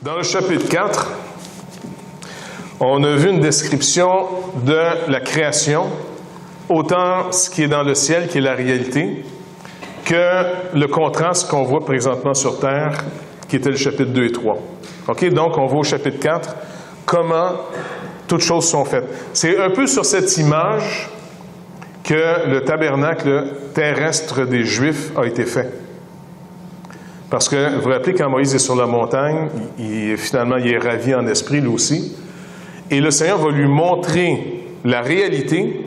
Dans le chapitre 4, on a vu une description de la création, autant ce qui est dans le ciel, qui est la réalité, que le contraste qu'on voit présentement sur Terre, qui était le chapitre 2 et 3. OK? Donc, on voit au chapitre 4 comment toutes choses sont faites. C'est un peu sur cette image que le tabernacle terrestre des Juifs a été fait. Parce que, vous vous rappelez, quand Moïse est sur la montagne, finalement, il est ravi en esprit, lui aussi. Et le Seigneur va lui montrer la réalité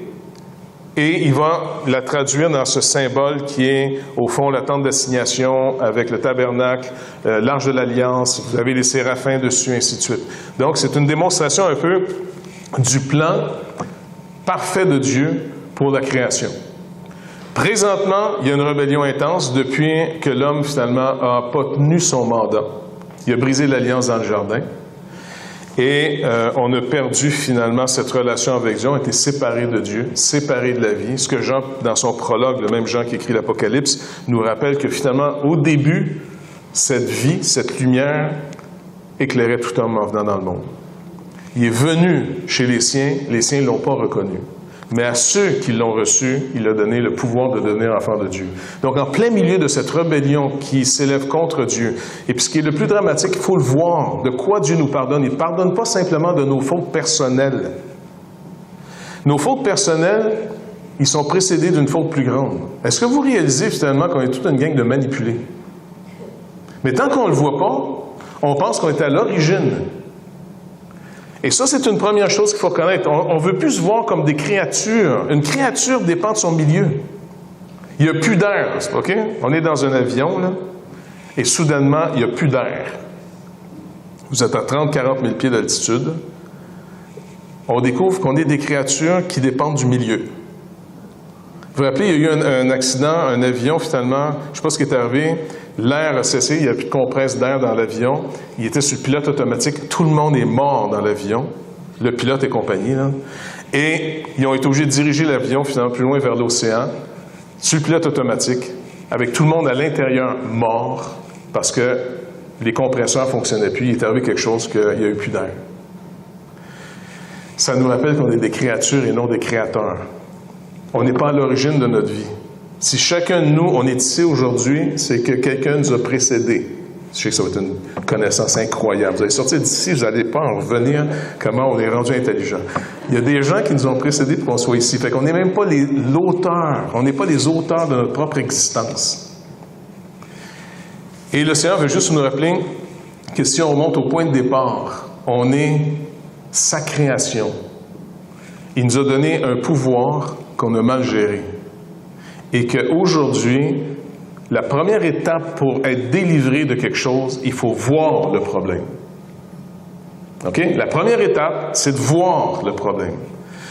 et il va la traduire dans ce symbole qui est, au fond, la tente d'assignation avec le tabernacle, l'arche de l'Alliance, vous avez les séraphins dessus, ainsi de suite. Donc, c'est une démonstration un peu du plan parfait de Dieu pour la création. Présentement, il y a une rébellion intense depuis que l'homme, finalement, n'a pas tenu son mandat. Il a brisé l'alliance dans le jardin. Et on a perdu, finalement, cette relation avec Dieu. On a été séparés de Dieu, séparés de la vie. Ce que Jean, dans son prologue, le même Jean qui écrit l'Apocalypse, nous rappelle que, finalement, au début, cette vie, cette lumière, éclairait tout homme en venant dans le monde. Il est venu chez les siens ne l'ont pas reconnu. Mais à ceux qui l'ont reçu, il a donné le pouvoir de devenir enfants de Dieu. Donc, en plein milieu de cette rébellion qui s'élève contre Dieu, et puis ce qui est le plus dramatique, il faut le voir, de quoi Dieu nous pardonne. Il ne pardonne pas simplement de nos fautes personnelles. Nos fautes personnelles, ils sont précédés d'une faute plus grande. Est-ce que vous réalisez finalement qu'on est toute une gang de manipulés? Mais tant qu'on ne le voit pas, on pense qu'on est à l'origine. Et ça, c'est une première chose qu'il faut connaître. On ne veut plus se voir comme des créatures. Une créature dépend de son milieu. Il n'y a plus d'air, OK? On est dans un avion, là, et soudainement, il n'y a plus d'air. Vous êtes à 30-40 000 pieds d'altitude. On découvre qu'on est des créatures qui dépendent du milieu. Vous vous rappelez, il y a eu un accident, un avion, finalement, je ne sais pas ce qui est arrivé, l'air a cessé, il n'y a plus de compresse d'air dans l'avion, il était sur le pilote automatique, tout le monde est mort dans l'avion, le pilote et compagnie, là. Et ils ont été obligés de diriger l'avion, finalement, plus loin vers l'océan, sur le pilote automatique, avec tout le monde à l'intérieur mort, parce que les compresseurs ne fonctionnaient plus, il est arrivé quelque chose qu'il n'y a eu plus d'air. Ça nous rappelle qu'on est des créatures et non des créateurs. On n'est pas à l'origine de notre vie. Si chacun de nous, on est ici aujourd'hui, c'est que quelqu'un nous a précédés. Je sais que ça va être une connaissance incroyable. Vous allez sortir d'ici, vous n'allez pas en revenir comment on est rendu intelligent. Il y a des gens qui nous ont précédés pour qu'on soit ici. Fait qu'on n'est même pas l'auteur. On n'est pas les auteurs de notre propre existence. Et le Seigneur veut juste nous rappeler que si on remonte au point de départ, on est sa création. Il nous a donné un pouvoir qu'on a mal géré. Et qu'aujourd'hui, la première étape pour être délivré de quelque chose, il faut voir le problème. OK? La première étape, c'est de voir le problème.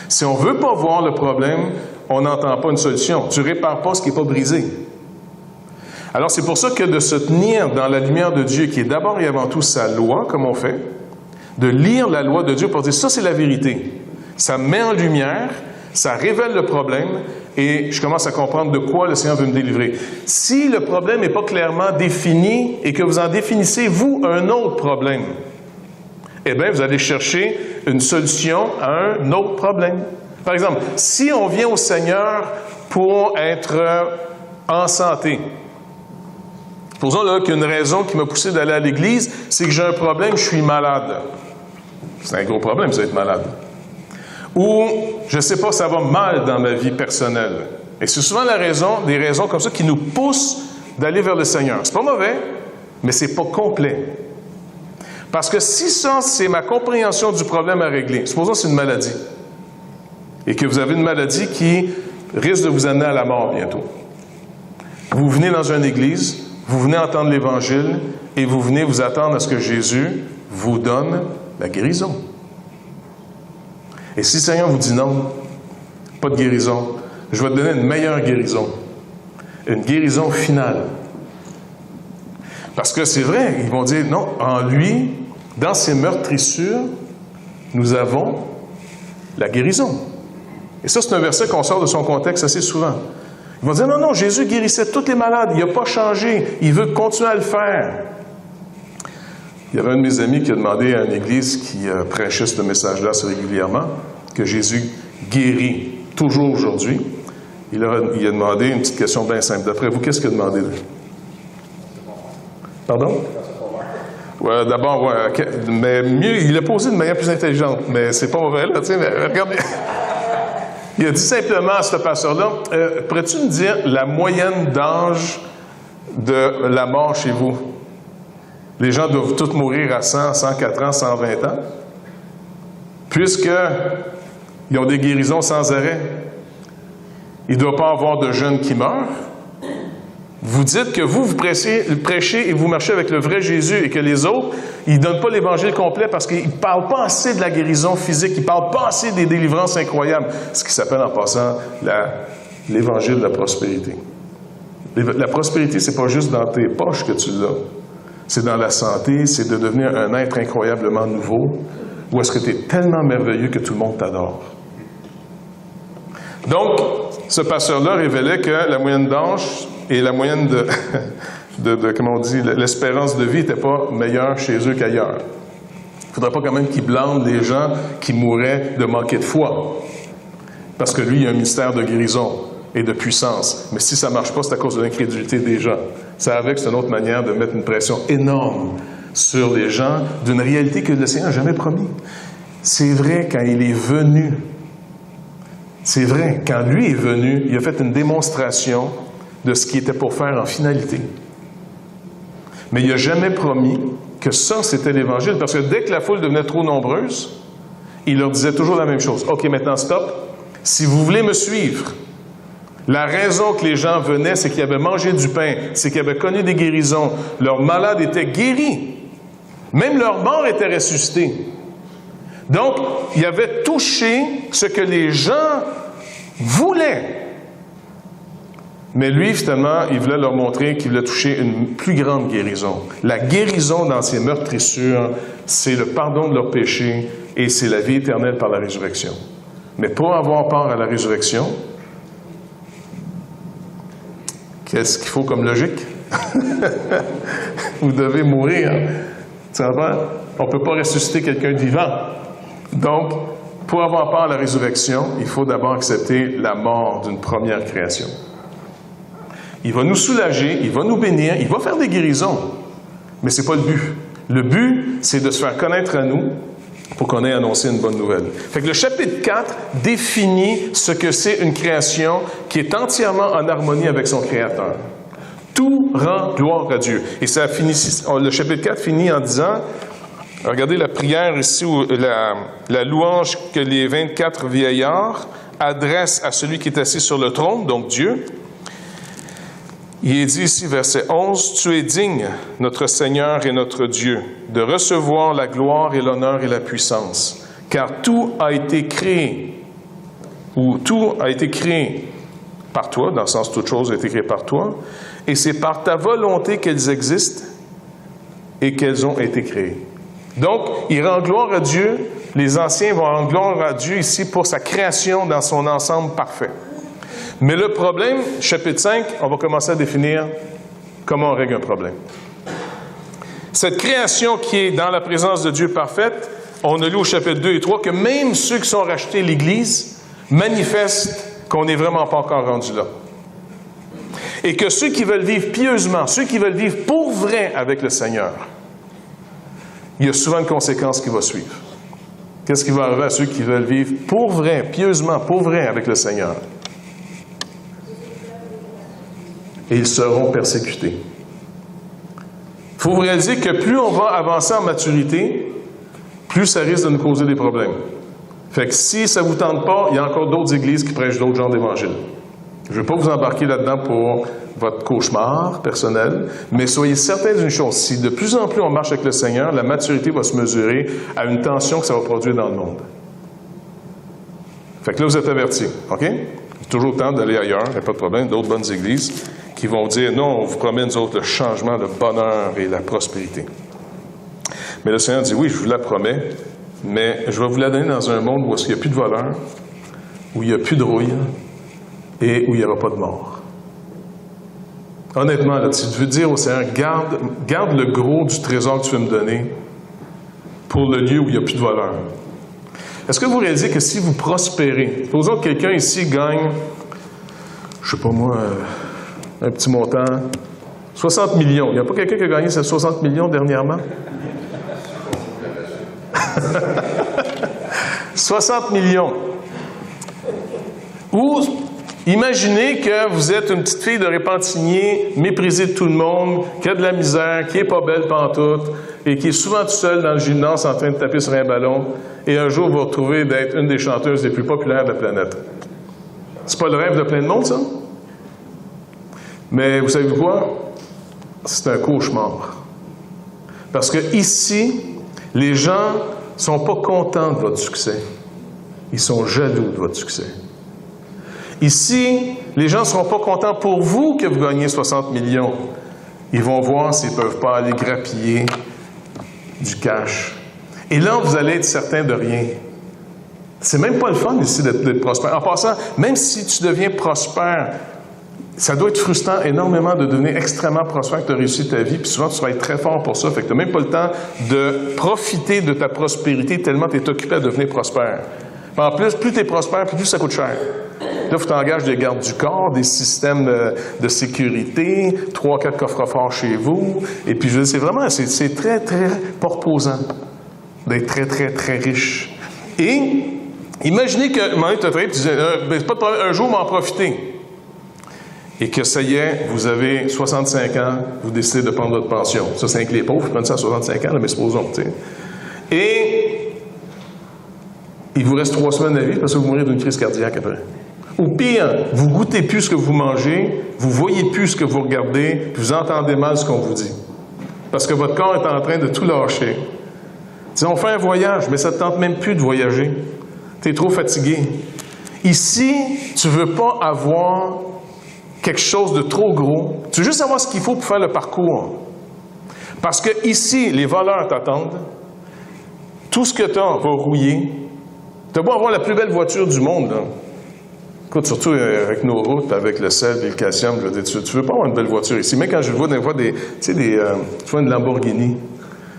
Si on ne veut pas voir le problème, on n'entend pas une solution. Tu ne répares pas ce qui n'est pas brisé. Alors, c'est pour ça que de se tenir dans la lumière de Dieu, qui est d'abord et avant tout sa loi, comme on fait, de lire la loi de Dieu pour dire, ça, c'est la vérité. Ça met en lumière, ça révèle le problème, et je commence à comprendre de quoi le Seigneur veut me délivrer. Si le problème n'est pas clairement défini et que vous en définissez, vous, un autre problème, eh bien, vous allez chercher une solution à un autre problème. Par exemple, si on vient au Seigneur pour être en santé, supposons là qu'une raison qui m'a poussé d'aller à l'Église, c'est que j'ai un problème, je suis malade. C'est un gros problème, vous êtes malade. Ou, je ne sais pas, ça va mal dans ma vie personnelle. Et c'est souvent des raisons comme ça qui nous poussent d'aller vers le Seigneur. C'est pas mauvais, mais c'est pas complet. Parce que si ça, c'est ma compréhension du problème à régler, supposons que c'est une maladie, et que vous avez une maladie qui risque de vous amener à la mort bientôt. Vous venez dans une église, vous venez entendre l'Évangile, et vous venez vous attendre à ce que Jésus vous donne la guérison. Et si le Seigneur vous dit non, pas de guérison, je vais te donner une meilleure guérison. Une guérison finale. Parce que c'est vrai, ils vont dire, non, en lui, dans ses meurtrissures, nous avons la guérison. Et ça, c'est un verset qu'on sort de son contexte assez souvent. Ils vont dire, non, Jésus guérissait tous les malades, il n'a pas changé, il veut continuer à le faire. Il y avait un de mes amis qui a demandé à une église qui prêchait ce message-là assez régulièrement, que Jésus guérit toujours aujourd'hui. Il a demandé une petite question bien simple. D'après vous, qu'est-ce qu'il a demandé? Pardon? Ouais, d'abord, ouais, mais mieux, il l'a posé de manière plus intelligente, mais c'est pas mauvais, là, tu sais, mais regardez. Il a dit simplement à ce pasteur-là, pourrais-tu me dire la moyenne d'âge de la mort chez vous? Les gens doivent tous mourir à 100, 104 ans, 120 ans, puisqu'ils ont des guérisons sans arrêt. Il ne doit pas y avoir de jeunes qui meurent. Vous dites que vous prêchez et vous marchez avec le vrai Jésus et que les autres, ils ne donnent pas l'Évangile complet parce qu'ils ne parlent pas assez de la guérison physique, ils ne parlent pas assez des délivrances incroyables, ce qui s'appelle en passant l'Évangile de la prospérité. La prospérité, ce n'est pas juste dans tes poches que tu l'as. C'est dans la santé, c'est de devenir un être incroyablement nouveau, ou est-ce que tu es tellement merveilleux que tout le monde t'adore. Donc, ce pasteur-là révélait que la moyenne d'âge et la moyenne comment on dit, l'espérance de vie n'était pas meilleure chez eux qu'ailleurs. Il ne faudrait pas quand même qu'ils blâment les gens qui mouraient de manquer de foi. Parce que lui, il a un ministère de guérison et de puissance. Mais si ça ne marche pas, c'est à cause de l'incrédulité des gens. Ça avec, c'est une autre manière de mettre une pression énorme sur les gens d'une réalité que le Seigneur n'a jamais promis. C'est vrai quand il est venu. C'est vrai, quand lui est venu, il a fait une démonstration de ce qu'il était pour faire en finalité. Mais il n'a jamais promis que ça, c'était l'Évangile, parce que dès que la foule devenait trop nombreuse, il leur disait toujours la même chose. « OK, maintenant, stop. Si vous voulez me suivre, la raison que les gens venaient, c'est qu'ils avaient mangé du pain, c'est qu'ils avaient connu des guérisons, leurs malades étaient guéris, même leurs morts étaient ressuscités. Donc, il avait touché ce que les gens voulaient. Mais lui, finalement, il voulait leur montrer qu'il voulait toucher une plus grande guérison. La guérison dans ses meurtrissures, c'est le pardon de leurs péchés et c'est la vie éternelle par la résurrection. Mais pour avoir part à la résurrection, qu'est-ce qu'il faut comme logique? Vous devez mourir. On ne peut pas ressusciter quelqu'un de vivant. Donc, pour avoir part à la résurrection, il faut d'abord accepter la mort d'une première création. Il va nous soulager, il va nous bénir, il va faire des guérisons. Mais ce n'est pas le but. Le but, c'est de se faire connaître à nous pour qu'on ait annoncé une bonne nouvelle. Fait que le chapitre 4 définit ce que c'est une création qui est entièrement en harmonie avec son Créateur. Tout rend gloire à Dieu. Et ça finit, le chapitre 4 finit en disant, regardez la prière ici, où la louange que les 24 vieillards adressent à celui qui est assis sur le trône, donc Dieu. Il est dit ici, verset 11, « Tu es digne, notre Seigneur et notre Dieu, de recevoir la gloire et l'honneur et la puissance, car tout a été créé, ou tout a été créé par toi, dans le sens toute chose a été créée par toi, et c'est par ta volonté qu'elles existent et qu'elles ont été créées. » Donc, il rend gloire à Dieu, les anciens vont rendre gloire à Dieu ici pour sa création dans son ensemble parfait. Mais le problème, chapitre 5, on va commencer à définir comment on règle un problème. Cette création qui est dans la présence de Dieu parfaite, on a lu au chapitre 2 et 3 que même ceux qui sont rachetés l'Église manifestent qu'on n'est vraiment pas encore rendu là. Et que ceux qui veulent vivre pieusement, ceux qui veulent vivre pour vrai avec le Seigneur, il y a souvent une conséquence qui va suivre. Qu'est-ce qui va arriver à ceux qui veulent vivre pour vrai, pieusement, pour vrai avec le Seigneur? Et ils seront persécutés. Il faut réaliser que plus on va avancer en maturité, plus ça risque de nous causer des problèmes. Fait que si ça ne vous tente pas, il y a encore d'autres églises qui prêchent d'autres genres d'évangiles. Je ne vais pas vous embarquer là-dedans pour votre cauchemar personnel, mais soyez certains d'une chose, si de plus en plus on marche avec le Seigneur, la maturité va se mesurer à une tension que ça va produire dans le monde. Fait que là, vous êtes avertis, OK? C'est toujours le temps d'aller ailleurs, il n'y a pas de problème, d'autres bonnes églises qui vont dire, non, on vous promet, nous autres, le changement, le bonheur et la prospérité. Mais le Seigneur dit, oui, je vous la promets, mais je vais vous la donner dans un monde où il n'y a plus de voleurs, où il n'y a plus de rouille et où il n'y aura pas de mort. Honnêtement, là, si tu veux dire au Seigneur, garde le gros du trésor que tu veux me donner, pour le lieu où il n'y a plus de voleurs. Est-ce que vous réalisez que si vous prospérez, supposons que quelqu'un ici gagne, je ne sais pas moi, un petit montant, 60 millions. Il n'y a pas quelqu'un qui a gagné ces 60 millions dernièrement? 60 millions. Ou imaginez que vous êtes une petite fille de Repentigny, méprisée de tout le monde, qui a de la misère, qui n'est pas belle pantoute, et qui est souvent toute seule dans le gymnase en train de taper sur un ballon, et un jour vous vous retrouvez d'être une des chanteuses les plus populaires de la planète. C'est pas le rêve de plein de monde, ça? Mais vous savez quoi? C'est un cauchemar. Parce que ici, les gens ne sont pas contents de votre succès. Ils sont jaloux de votre succès. Ici, les gens ne seront pas contents pour vous que vous gagnez 60 millions. Ils vont voir s'ils ne peuvent pas aller grappiller du cash. Et là, vous allez être certain de rien. C'est même pas le fun ici d'être prospère. En passant, même si tu deviens prospère, ça doit être frustrant énormément de devenir extrêmement prospère, que tu as réussi ta vie, puis souvent tu travailles très fort pour ça, fait que tu n'as même pas le temps de profiter de ta prospérité tellement tu es occupé à devenir prospère. En plus, plus tu es prospère, plus ça coûte cher. Là, il faut t'engager des gardes du corps, des systèmes de sécurité, 3-4 coffres-forts chez vous. Et puis, je veux dire, c'est vraiment, c'est très, très reposant d'être très, très, très riche. Et imaginez que, à un moment donné, tu as travaillé, tu disais, c'est pas de problème, un jour, m'en profiter. Et que ça y est, vous avez 65 ans, vous décidez de prendre votre pension. Ça, c'est avec les pauvres, ils prennent ça à 65 ans, là, mais supposons, tu sais. Et il vous reste 3 semaines à vivre parce que vous mourrez d'une crise cardiaque après. Ou pire, vous goûtez plus ce que vous mangez, vous voyez plus ce que vous regardez, puis vous entendez mal ce qu'on vous dit. Parce que votre corps est en train de tout lâcher. Disons, on fait un voyage, mais ça ne te tente même plus de voyager. Tu es trop fatigué. Ici, tu ne veux pas avoir quelque chose de trop gros. Tu veux juste savoir ce qu'il faut pour faire le parcours. Parce que ici, les voleurs t'attendent. Tout ce que tu as va rouiller. Tu as beau avoir la plus belle voiture du monde, là. Écoute, surtout avec nos routes, avec le sel et le calcium, tu ne veux pas avoir une belle voiture ici. Mais quand je vois des fois tu vois une Lamborghini,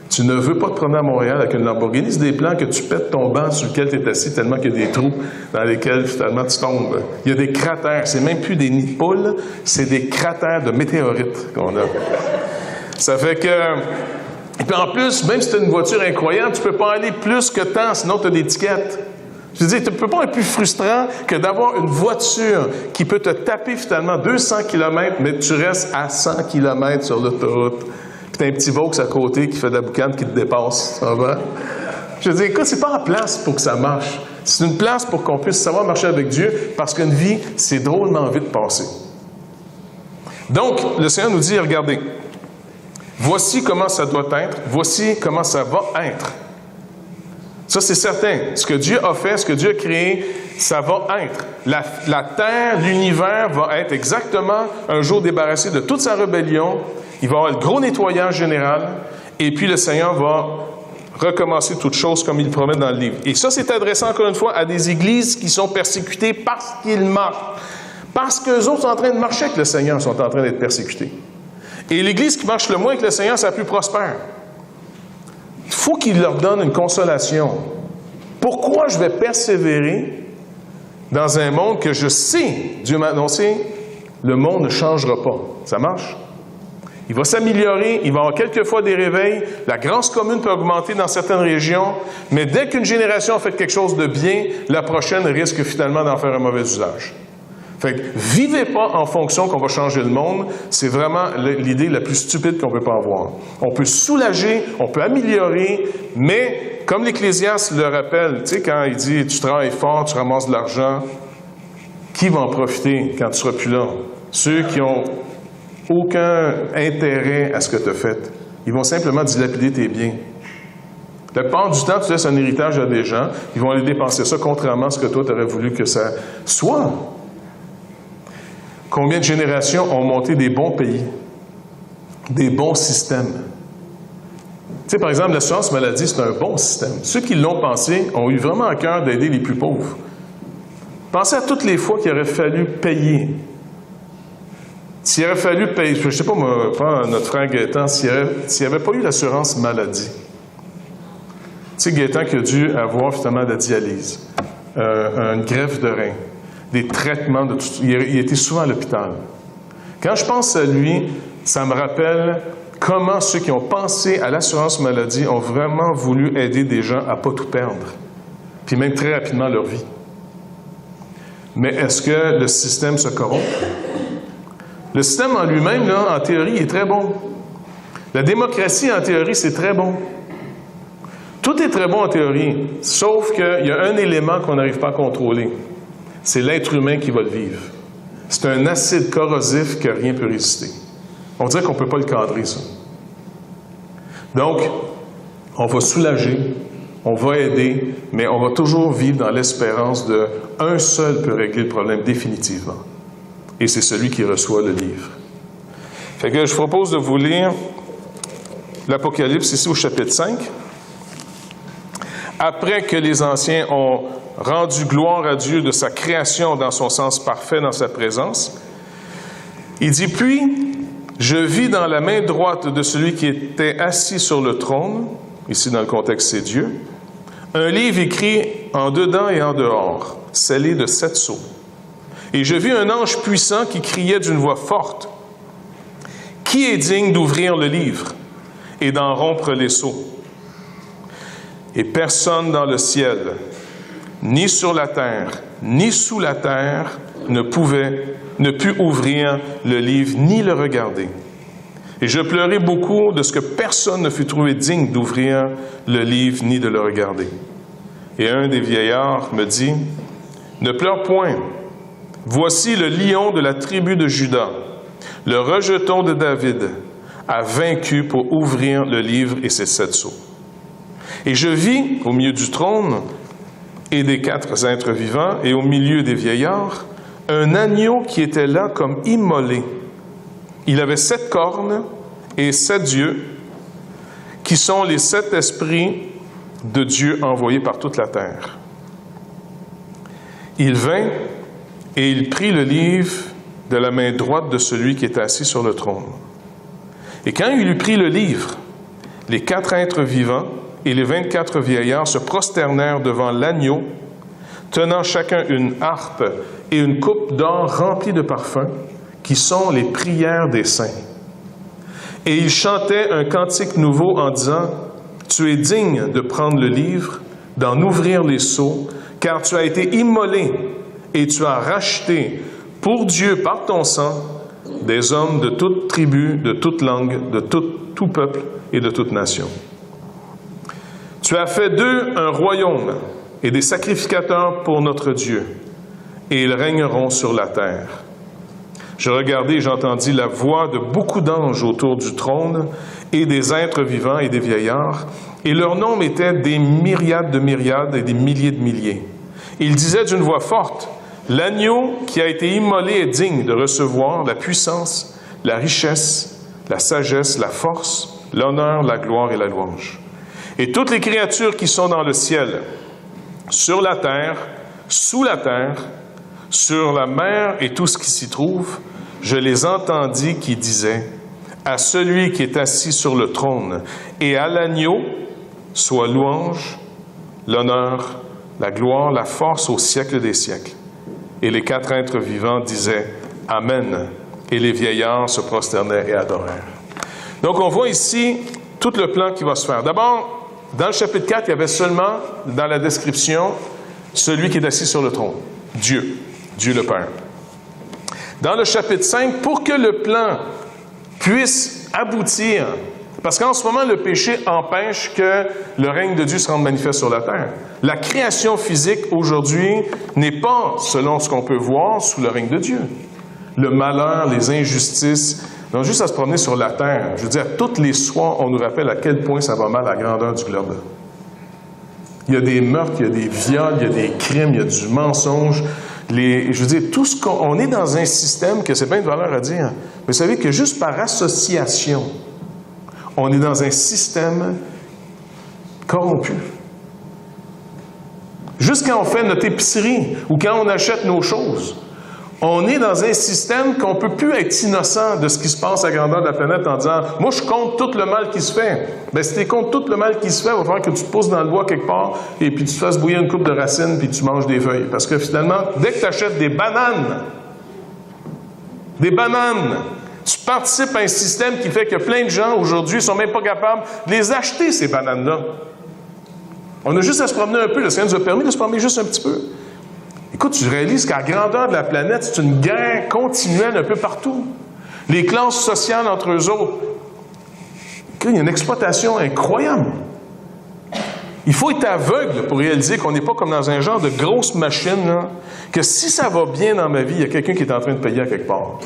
tu ne veux pas te promener à Montréal avec une Lamborghini. C'est des plans que tu pètes ton banc sur lequel tu es assis tellement qu'il y a des trous dans lesquels finalement tu tombes. Il y a des cratères. C'est même plus des nids de poules, c'est des cratères de météorites qu'on a. Ça fait que... Et puis en plus, même si tu as une voiture incroyable, tu ne peux pas aller plus que tant, sinon tu as des tickets. Je veux dire, tu ne peux pas être plus frustrant que d'avoir une voiture qui peut te taper finalement 200 km, mais tu restes à 100 km sur l'autoroute. Puis tu as un petit Vaux à côté qui fait de la boucane qui te dépasse. Ça va? Je veux dire, écoute, c'est pas en place pour que ça marche. C'est une place pour qu'on puisse savoir marcher avec Dieu, parce qu'une vie, c'est drôlement vite passé. Donc, le Seigneur nous dit, regardez, voici comment ça doit être, voici comment ça va être. Ça, c'est certain. Ce que Dieu a fait, ce que Dieu a créé, ça va être. La terre, l'univers va être exactement un jour débarrassé de toute sa rébellion. Il va y avoir le gros nettoyage général. Et puis, le Seigneur va recommencer toutes choses comme il promet dans le livre. Et ça, c'est adressé encore une fois à des églises qui sont persécutées parce qu'ils marchent. Parce qu'eux autres sont en train de marcher avec le Seigneur, sont en train d'être persécutés. Et l'église qui marche le moins avec le Seigneur, c'est la plus prospère. Il faut qu'il leur donne une consolation. Pourquoi je vais persévérer dans un monde que je sais, Dieu m'a annoncé, le monde ne changera pas. Ça marche? Il va s'améliorer, il va y avoir quelquefois des réveils, la grâce commune peut augmenter dans certaines régions, mais dès qu'une génération a fait quelque chose de bien, la prochaine risque finalement d'en faire un mauvais usage. Fait que vivez pas en fonction qu'on va changer le monde, c'est vraiment l'idée la plus stupide qu'on peut pas avoir. On peut soulager, on peut améliorer, mais comme l'Ecclésiaste le rappelle, tu sais, quand il dit « tu travailles fort, tu ramasses de l'argent », qui va en profiter quand tu seras plus là? Ceux qui ont aucun intérêt à ce que tu as fait. Ils vont simplement dilapider tes biens. La plupart du temps, tu laisses un héritage à des gens, ils vont aller dépenser ça contrairement à ce que toi, tu aurais voulu que ça soit. Combien de générations ont monté des bons pays, des bons systèmes? Tu sais, par exemple, l'assurance maladie, c'est un bon système. Ceux qui l'ont pensé ont eu vraiment à cœur d'aider les plus pauvres. Pensez à toutes les fois qu'il aurait fallu payer. S'il aurait fallu payer, je ne sais pas, moi, notre frère Gaétan, s'il n'y avait pas eu l'assurance maladie, sais, Gaétan qui a dû avoir finalement de la dialyse, une greffe de rein, des traitements de tout. Il était souvent à l'hôpital. Quand je pense à lui, ça me rappelle comment ceux qui ont pensé à l'assurance maladie ont vraiment voulu aider des gens à ne pas tout perdre, puis même très rapidement leur vie. Mais est-ce que le système se corrompt? Le système en lui-même, là, en théorie, est très bon. La démocratie, en théorie, c'est très bon. Tout est très bon en théorie, sauf qu'il y a un élément qu'on n'arrive pas à contrôler. C'est l'être humain qui va le vivre. C'est un acide corrosif que rien ne peut résister. On dirait qu'on ne peut pas le cadrer, ça. Donc, on va soulager, on va aider, mais on va toujours vivre dans l'espérance d'un seul peut régler le problème définitivement. Et c'est celui qui reçoit le livre. Fait que je propose de vous lire l'Apocalypse ici au chapitre 5. Après que les anciens ont rendu gloire à Dieu de sa création dans son sens parfait, dans sa présence, il dit, « Puis, je vis dans la main droite de celui qui était assis sur le trône, ici dans le contexte c'est Dieu, un livre écrit en dedans et en dehors, scellé de 7 sceaux. Et je vis un ange puissant qui criait d'une voix forte, « Qui est digne d'ouvrir le livre et d'en rompre les sceaux? » Et personne dans le ciel, ni sur la terre, ni sous la terre, ne put ouvrir le livre, ni le regarder. Et je pleurai beaucoup de ce que personne ne fut trouvé digne d'ouvrir le livre, ni de le regarder. Et un des vieillards me dit, « Ne pleure point. Voici le lion de la tribu de Juda, le rejeton de David, a vaincu pour ouvrir le livre et ses 7 sceaux. Et je vis au milieu du trône et des 4 êtres vivants et au milieu des vieillards, un agneau qui était là comme immolé. Il avait 7 cornes et 7 yeux, qui sont les 7 esprits de Dieu envoyés par toute la terre. Il vint et il prit le livre de la main droite de celui qui était assis sur le trône. Et quand il eut pris le livre, les 4 êtres vivants et les 24 vieillards se prosternèrent devant l'agneau, tenant chacun une harpe et une coupe d'or remplie de parfums, qui sont les prières des saints. Et ils chantaient un cantique nouveau en disant, « Tu es digne de prendre le livre, d'en ouvrir les sceaux, car tu as été immolé et tu as racheté pour Dieu par ton sang des hommes de toute tribu, de toute langue, de tout peuple et de toute nation. Tu as fait d'eux un royaume et des sacrificateurs pour notre Dieu, et ils régneront sur la terre. Je regardai et j'entendis la voix de beaucoup d'anges autour du trône et des êtres vivants et des vieillards, et leur nombre était des myriades de myriades et des milliers de milliers. Ils disaient d'une voix forte, « L'agneau qui a été immolé est digne de recevoir la puissance, la richesse, la sagesse, la force, l'honneur, la gloire et la louange. » Et toutes les créatures qui sont dans le ciel, sur la terre, sous la terre, sur la mer et tout ce qui s'y trouve, je les entendis qui disaient, « À celui qui est assis sur le trône et à l'agneau, soit louange, l'honneur, la gloire, la force au siècle des siècles. » Et les 4 êtres vivants disaient, « Amen. » Et les vieillards se prosternaient et adorèrent. Donc on voit ici tout le plan qui va se faire. D'abord, dans le chapitre 4, il y avait seulement, dans la description, celui qui est assis sur le trône, Dieu, Dieu le Père. Dans le chapitre 5, pour que le plan puisse aboutir, parce qu'en ce moment, le péché empêche que le règne de Dieu se rende manifeste sur la terre. La création physique, aujourd'hui, n'est pas, selon ce qu'on peut voir, sous le règne de Dieu. Le malheur, les injustices, donc juste à se promener sur la terre. Je veux dire, tous les soirs, on nous rappelle à quel point ça va mal à la grandeur du globe. Il y a des meurtres, il y a des viols, il y a des crimes, il y a du mensonge. Je veux dire, tout ce on est dans un système que c'est bien de valeur à dire. Mais vous savez que juste par association, on est dans un système corrompu. Juste quand on fait notre épicerie ou quand on achète nos choses, On est dans un système qu'on ne peut plus être innocent de ce qui se passe à la grandeur de la planète en disant « Moi, je compte tout le mal qui se fait. » Bien, si tu comptes tout le mal qui se fait, il va falloir que tu te pousses dans le bois quelque part et puis tu te fasses bouillir une coupe de racines puis tu manges des feuilles. Parce que finalement, dès que tu achètes des bananes, tu participes à un système qui fait que plein de gens, aujourd'hui, ne sont même pas capables de les acheter, ces bananes-là. On a juste à se promener un peu. Le Seigneur nous a permis de se promener juste un petit peu. Écoute, tu réalises qu'à la grandeur de la planète, c'est une guerre continuelle un peu partout. Les classes sociales entre eux autres. Il y a une exploitation incroyable. Il faut être aveugle pour réaliser qu'on n'est pas comme dans un genre de grosse machine, là, que si ça va bien dans ma vie, il y a quelqu'un qui est en train de payer à quelque part.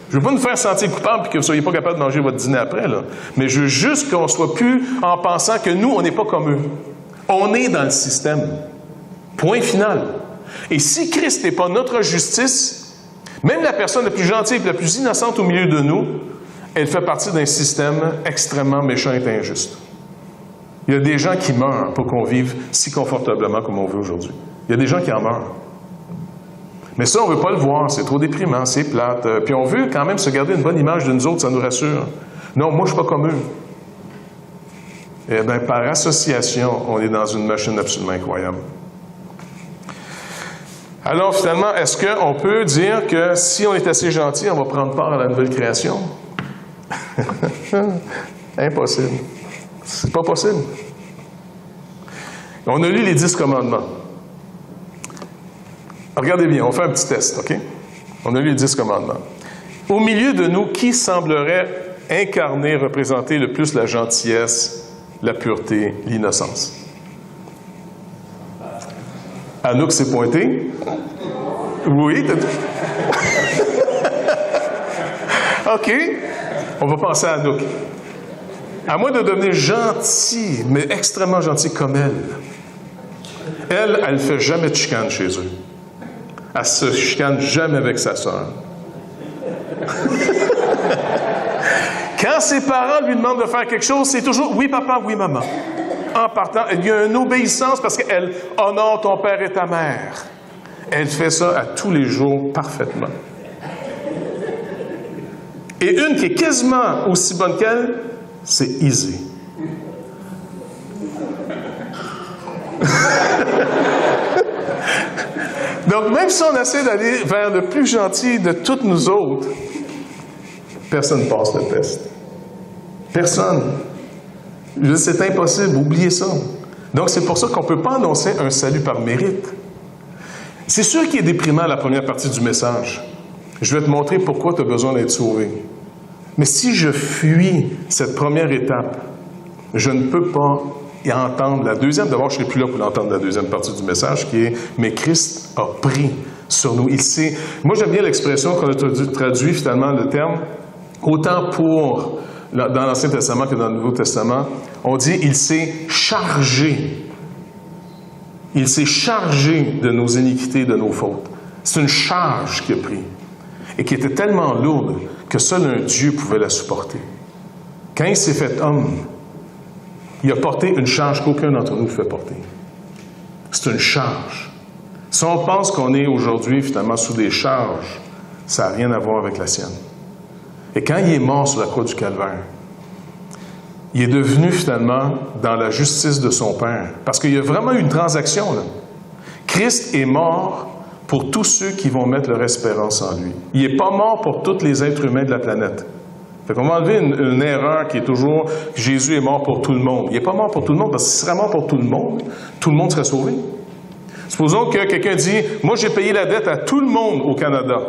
Je ne veux pas nous faire sentir coupable et que vous ne soyez pas capable de manger votre dîner après, là. Mais je veux juste qu'on ne soit plus en pensant que nous, on n'est pas comme eux. On est dans le système. Point final. Et si Christ n'est pas notre justice, même la personne la plus gentille et la plus innocente au milieu de nous, elle fait partie d'un système extrêmement méchant et injuste. Il y a des gens qui meurent pour qu'on vive si confortablement comme on veut aujourd'hui. Il y a des gens qui en meurent. Mais ça, on ne veut pas le voir, c'est trop déprimant, c'est plate. Puis on veut quand même se garder une bonne image de nous autres, ça nous rassure. Non, moi, je ne suis pas comme eux. Eh bien, par association, on est dans une machine absolument incroyable. Alors, finalement, est-ce qu'on peut dire que si on est assez gentil, on va prendre part à la nouvelle création? Impossible. C'est pas possible. On a lu les 10 commandements. Regardez bien, on fait un petit test, OK? On a lu les 10 commandements. Au milieu de nous, qui semblerait incarner, représenter le plus la gentillesse, la pureté, l'innocence? Anouk s'est pointé. Oui, OK. On va passer à Anouk. À moins de devenir gentil, mais extrêmement gentil comme elle. Elle ne fait jamais de chicane chez eux. Elle se chicane jamais avec sa sœur. Quand ses parents lui demandent de faire quelque chose, c'est toujours « oui, papa, oui, maman ». En partant, il y a une obéissance parce qu'elle honore ton père et ta mère. Elle fait ça à tous les jours parfaitement. Et une qui est quasiment aussi bonne qu'elle, c'est Izzy. Donc, même si on essaie d'aller vers le plus gentil de toutes nous autres, personne ne passe le test. Personne. C'est impossible, oubliez ça. Donc, c'est pour ça qu'on ne peut pas annoncer un salut par mérite. C'est sûr qu'il est déprimant la première partie du message. Je vais te montrer pourquoi tu as besoin d'être sauvé. Mais si je fuis cette première étape, je ne peux pas y entendre la deuxième. D'abord, je ne serai plus là pour l'entendre la deuxième partie du message qui est « Mais Christ a pris sur nous. » Il sait. Moi, j'aime bien l'expression qu'on a traduit finalement le terme, autant pour dans l'Ancien Testament que dans le Nouveau Testament. On dit « Il s'est chargé. » Il s'est chargé de nos iniquités, de nos fautes. C'est une charge qu'il a pris et qui était tellement lourde que seul un Dieu pouvait la supporter. Quand il s'est fait homme, il a porté une charge qu'aucun d'entre nous ne fait porter. C'est une charge. Si on pense qu'on est aujourd'hui finalement sous des charges, ça n'a rien à voir avec la sienne. Et quand il est mort sur la croix du Calvaire, il est devenu finalement dans la justice de son Père. Parce qu'il y a vraiment eu une transaction, là. Christ est mort pour tous ceux qui vont mettre leur espérance en lui. Il n'est pas mort pour tous les êtres humains de la planète. Fait qu'on va enlever une erreur qui est toujours que Jésus est mort pour tout le monde. Il n'est pas mort pour tout le monde, parce que s'il serait mort pour tout le monde serait sauvé. Supposons que quelqu'un dit « Moi, j'ai payé la dette à tout le monde au Canada. »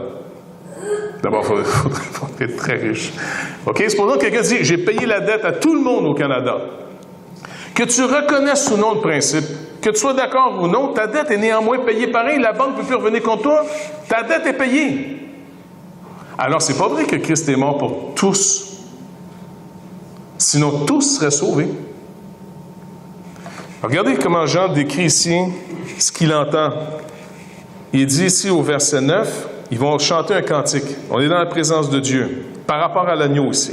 D'abord, il faudrait être très riche. OK? Supposons que quelqu'un dit « J'ai payé la dette à tout le monde au Canada. » Que tu reconnaisses ou non le principe, que tu sois d'accord ou non, ta dette est néanmoins payée pareil. La banque ne peut plus revenir contre toi. Ta dette est payée. Alors, c'est pas vrai que Christ est mort pour tous. Sinon, tous seraient sauvés. Regardez comment Jean décrit ici ce qu'il entend. Il dit ici au verset 9, ils vont chanter un cantique. On est dans la présence de Dieu, par rapport à l'agneau ici.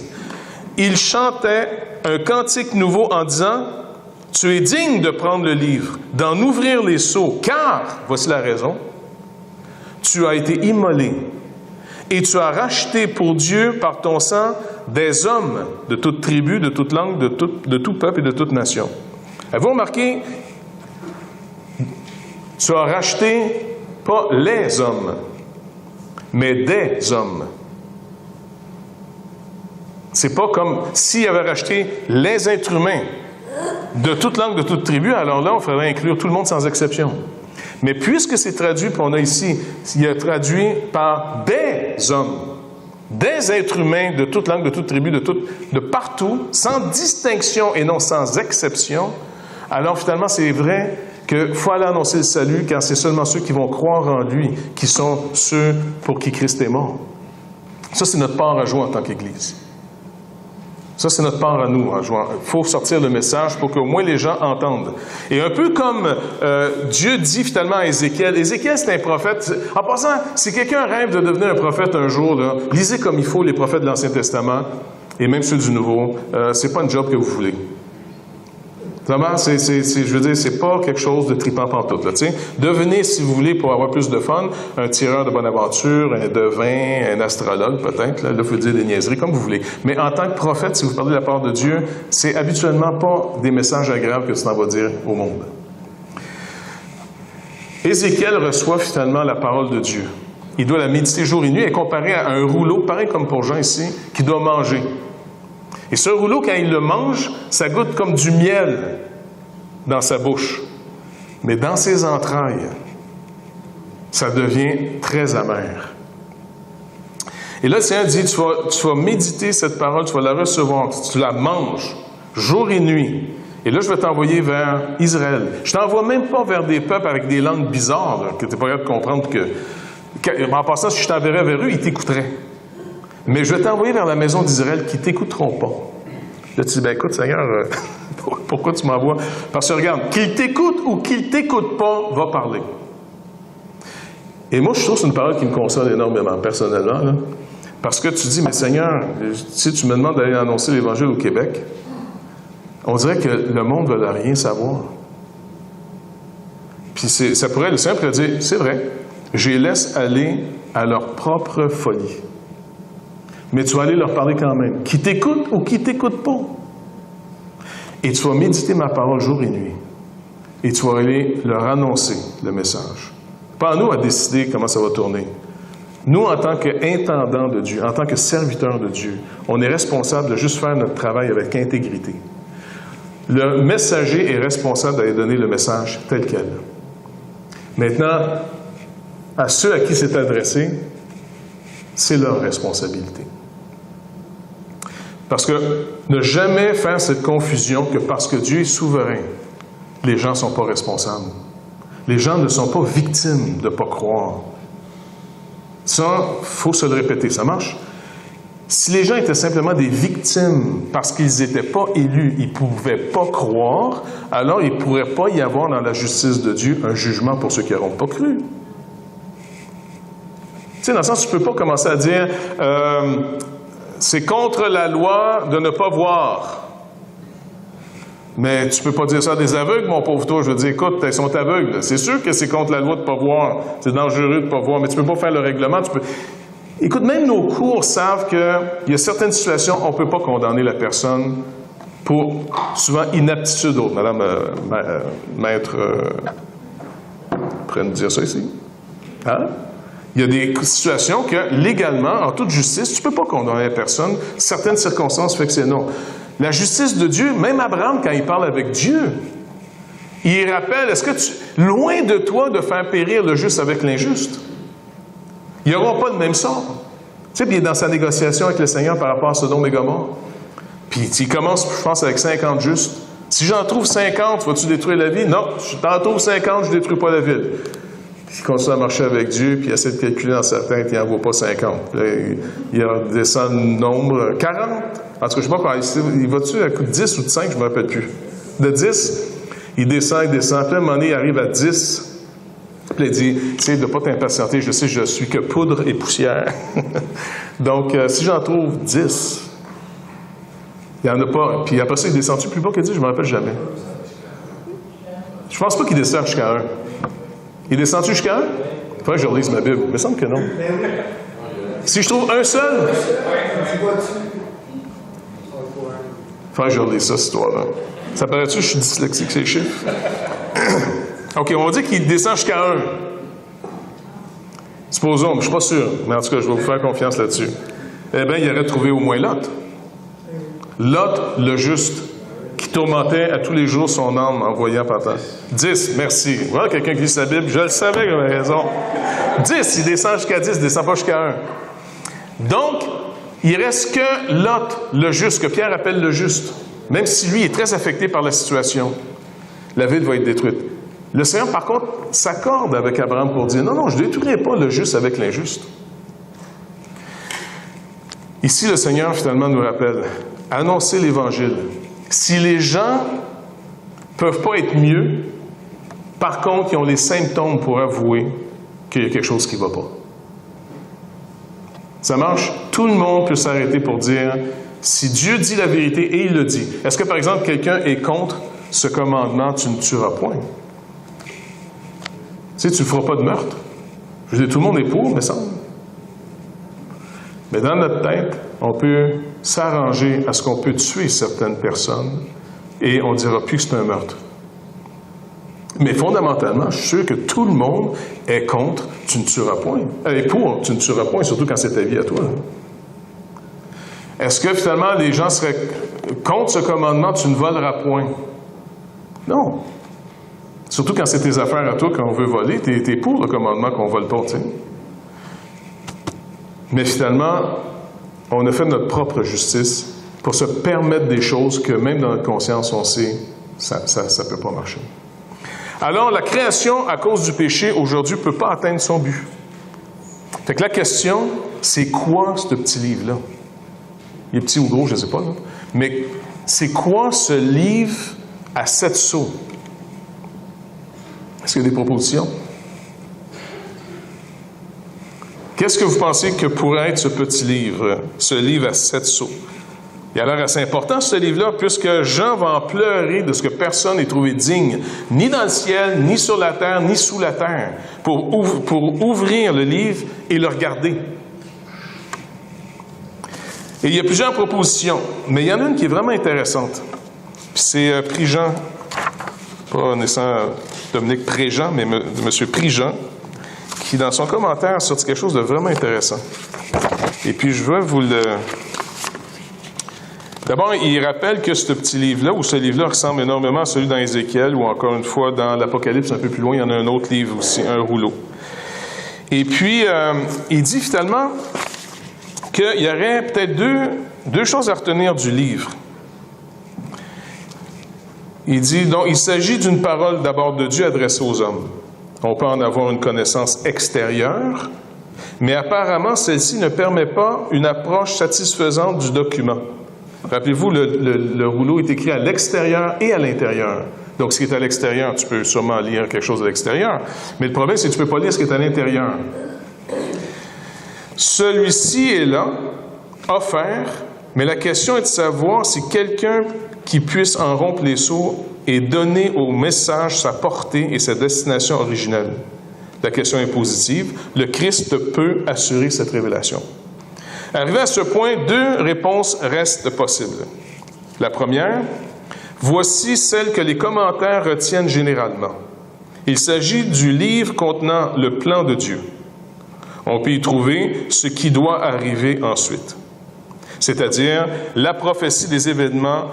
Il chantait un cantique nouveau en disant « Tu es digne de prendre le livre, d'en ouvrir les sceaux, car, voici la raison, tu as été immolé, et tu as racheté pour Dieu par ton sang des hommes de toute tribu, de toute langue, de tout peuple et de toute nation. Avez-vous remarqué? Tu as racheté pas les hommes, mais des hommes. C'est pas comme s'il avait racheté les êtres humains de toute langue, de toute tribu, alors là, on ferait inclure tout le monde sans exception. Mais puisque c'est traduit, puis on a ici, il est traduit par des hommes, des êtres humains de toute langue, de toute tribu, de partout, sans distinction et non sans exception, alors finalement, c'est vrai qu'il faut aller annoncer le salut, car c'est seulement ceux qui vont croire en lui qui sont ceux pour qui Christ est mort. Ça, c'est notre part à jouer en tant qu'Église. Ça, c'est notre part à nous. Il faut sortir le message pour qu'au moins les gens entendent. Et un peu comme Dieu dit finalement à Ézéchiel. Ézéchiel, c'est un prophète. En passant, si quelqu'un rêve de devenir un prophète un jour, là, lisez comme il faut les prophètes de l'Ancien Testament et même ceux du Nouveau. C'est pas un job que vous voulez. Vraiment, je veux dire, c'est pas quelque chose de tripant pantoute, là, tu sais. Devenez, si vous voulez, pour avoir plus de fun, un tireur de bonne aventure, un devin, un astrologue, peut-être, là, il faut dire des niaiseries, comme vous voulez. Mais en tant que prophète, si vous parlez de la part de Dieu, c'est habituellement pas des messages agréables que tu t'en vas dire au monde. Ézéchiel reçoit finalement la parole de Dieu. Il doit la méditer jour et nuit et comparé à un rouleau, pareil comme pour Jean ici, qui doit manger. Et ce rouleau, quand il le mange, ça goûte comme du miel dans sa bouche. Mais dans ses entrailles, ça devient très amer. Et là, le Seigneur dit, tu vas méditer cette parole, tu vas la recevoir, tu la manges jour et nuit. Et là, je vais t'envoyer vers Israël. Je ne t'envoie même pas vers des peuples avec des langues bizarres, là, que tu n'es pas capable de comprendre en passant, si je t'enverrais vers eux, ils t'écouteraient. Mais je vais t'envoyer vers la maison d'Israël qui ne t'écouteront pas. Là, tu dis, ben écoute, Seigneur, pourquoi tu m'envoies? Parce que regarde, qu'il t'écoute ou qu'il ne t'écoute pas, va parler. Et moi, je trouve que c'est une parole qui me concerne énormément, personnellement. Là, parce que tu dis, mais Seigneur, si tu me demandes d'aller annoncer l'Évangile au Québec, on dirait que le monde ne veut rien savoir. Puis ça pourrait, le Seigneur pourrait dire, c'est vrai, je les laisse aller à leur propre folie. Mais tu vas aller leur parler quand même. Qui t'écoute ou qui t'écoute pas. Et tu vas méditer ma parole jour et nuit. Et tu vas aller leur annoncer le message. Pas à nous à décider comment ça va tourner. Nous, en tant qu'intendants de Dieu, en tant que serviteurs de Dieu, on est responsable de juste faire notre travail avec intégrité. Le messager est responsable d'aller donner le message tel quel. Maintenant, à ceux à qui c'est adressé, c'est leur responsabilité. Parce que ne jamais faire cette confusion que parce que Dieu est souverain, les gens ne sont pas responsables. Les gens ne sont pas victimes de ne pas croire. Ça, il faut se le répéter, ça marche? Si les gens étaient simplement des victimes parce qu'ils n'étaient pas élus, ils ne pouvaient pas croire, alors il ne pourrait pas y avoir dans la justice de Dieu un jugement pour ceux qui n'auront pas cru. Tu sais, dans le sens, tu ne peux pas commencer à dire c'est contre la loi de ne pas voir. Mais tu ne peux pas dire ça à des aveugles, mon pauvre toi. Je veux dire, écoute, ils sont aveugles. C'est sûr que c'est contre la loi de ne pas voir. C'est dangereux de ne pas voir, mais tu ne peux pas faire le règlement. Écoute, même nos cours savent qu'il y a certaines situations, on ne peut pas condamner la personne pour, souvent, inaptitude. Madame, maître, prenne dire ça ici. Hein? Il y a des situations que, légalement, en toute justice, tu ne peux pas condamner la personne. Certaines circonstances fait que c'est non. La justice de Dieu, même Abraham, quand il parle avec Dieu, il rappelle, loin de toi de faire périr le juste avec l'injuste. Ils n'auront pas le même sort. Tu sais, puis il est dans sa négociation avec le Seigneur par rapport à Sodome et Gomorrhe. Puis il commence, je pense, avec 50 justes. Si j'en trouve 50, vas-tu détruire la ville? Non, si t'en trouve 50, je ne détruis pas la ville. Puis il continue à marcher avec Dieu, puis il essaie de calculer dans sa tête, il n'en vaut pas 50. Là, il descend le nombre 40. En tout cas, je ne sais pas quoi. Il va-tu à coup de 10 ou de 5, je ne me rappelle plus. De 10, il descend. Puis à un moment donné, il arrive à 10. Puis il dit, tu sais, de ne pas t'impatienter, je sais, je suis que poudre et poussière. Donc, si j'en trouve 10, il n'y en a pas. Puis après ça, il descend-tu plus bas que 10? Je ne me rappelle jamais. Je pense pas qu'il descend jusqu'à 1. Il descend-tu jusqu'à 1? Faudrait que je relise ma Bible. Il me semble que non. Si je trouve un seul, faudrait que je relise ça, cette histoire-là. Ça paraît-tu que je suis dyslexique, ces chiffres? OK, on va dire qu'il descend jusqu'à 1. Supposons, je ne suis pas sûr, mais en tout cas, je vais vous faire confiance là-dessus. Eh bien, il aurait trouvé au moins Lot. Lot, le juste, qui tourmentait à tous les jours son âme en voyant par terre. 10, merci. Voilà quelqu'un qui lit sa Bible, je le savais qu'il avait raison. 10, il descend jusqu'à 10, il ne descend pas jusqu'à 1. Donc, il reste que Lot, le juste, que Pierre appelle le juste. Même si lui est très affecté par la situation, la ville va être détruite. Le Seigneur, par contre, s'accorde avec Abraham pour dire, non, je ne détruirai pas le juste avec l'injuste. Ici, le Seigneur, finalement, nous rappelle, annoncer l'Évangile. Si les gens ne peuvent pas être mieux, par contre, ils ont les symptômes pour avouer qu'il y a quelque chose qui ne va pas. Ça marche? Tout le monde peut s'arrêter pour dire, si Dieu dit la vérité, et il le dit. Est-ce que, par exemple, quelqu'un est contre ce commandement, tu ne tueras point? Tu sais, tu ne feras pas de meurtre. Je veux dire, tout le monde est pour, me semble. Mais dans notre tête, on peut s'arranger à ce qu'on peut tuer certaines personnes et on ne dira plus que c'est un meurtre. Mais fondamentalement, je suis sûr que tout le monde est contre « tu ne tueras point ». Et pour « tu ne tueras point », surtout quand c'est ta vie à toi. Est-ce que finalement les gens seraient contre ce commandement « tu ne voleras point ». Non. Surtout quand c'est tes affaires à toi qu'on veut voler, t'es pour le commandement qu'on ne vole pas, tu sais. Mais finalement, on a fait notre propre justice pour se permettre des choses que même dans notre conscience, on sait, ça ne peut pas marcher. Alors, la création, à cause du péché, aujourd'hui, ne peut pas atteindre son but. Fait que la question, c'est quoi ce petit livre-là? Il est petit ou gros, je ne sais pas, là. Mais c'est quoi ce livre à 7 sceaux? Est-ce qu'il y a des propositions? Qu'est-ce que vous pensez que pourrait être ce petit livre, ce livre à 7 sceaux? Il a l'air assez important, ce livre-là, puisque Jean va en pleurer de ce que personne n'est trouvé digne, ni dans le ciel, ni sur la terre, ni sous la terre, pour ouvrir le livre et le regarder. Et il y a plusieurs propositions, mais il y en a une qui est vraiment intéressante. Puis c'est Prigent, pas nécessairement Dominique Préjean, mais M. Prigent, qui, dans son commentaire, a sorti quelque chose de vraiment intéressant. Et puis, je veux vous le... D'abord, il rappelle que ce petit livre-là, ou ce livre-là ressemble énormément à celui dans Ézéchiel, ou encore une fois, dans l'Apocalypse, un peu plus loin, il y en a un autre livre aussi, un rouleau. Et puis, il dit finalement qu'il y aurait peut-être deux choses à retenir du livre. Il dit, donc, il s'agit d'une parole d'abord de Dieu adressée aux hommes. On peut en avoir une connaissance extérieure, mais apparemment, celle-ci ne permet pas une approche satisfaisante du document. Rappelez-vous, le rouleau est écrit à l'extérieur et à l'intérieur. Donc, ce qui est à l'extérieur, tu peux sûrement lire quelque chose à l'extérieur, mais le problème, c'est que tu ne peux pas lire ce qui est à l'intérieur. Celui-ci est là, offert, mais la question est de savoir si quelqu'un qui puisse en rompre les sceaux et donner au message sa portée et sa destination originelle. La question est positive. Le Christ peut assurer cette révélation. Arrivé à ce point, 2 réponses restent possibles. La première, voici celle que les commentaires retiennent généralement. Il s'agit du livre contenant le plan de Dieu. On peut y trouver ce qui doit arriver ensuite, c'est-à-dire la prophétie des événements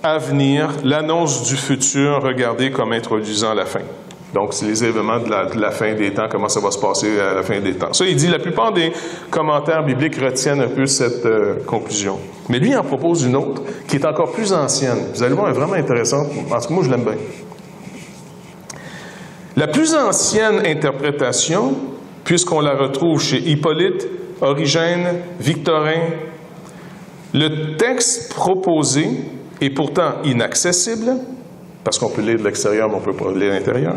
à venir, l'annonce du futur regardée comme introduisant la fin. Donc, c'est les événements de la fin des temps, comment ça va se passer à la fin des temps. Ça, il dit, la plupart des commentaires bibliques retiennent un peu cette conclusion. Mais lui, il en propose une autre, qui est encore plus ancienne. Vous allez voir, elle est vraiment intéressante. En tout cas, moi, je l'aime bien. La plus ancienne interprétation, puisqu'on la retrouve chez Hippolyte, Origène, Victorin, le texte proposé est pourtant inaccessible, parce qu'on peut lire de l'extérieur, mais on ne peut pas lire de l'intérieur.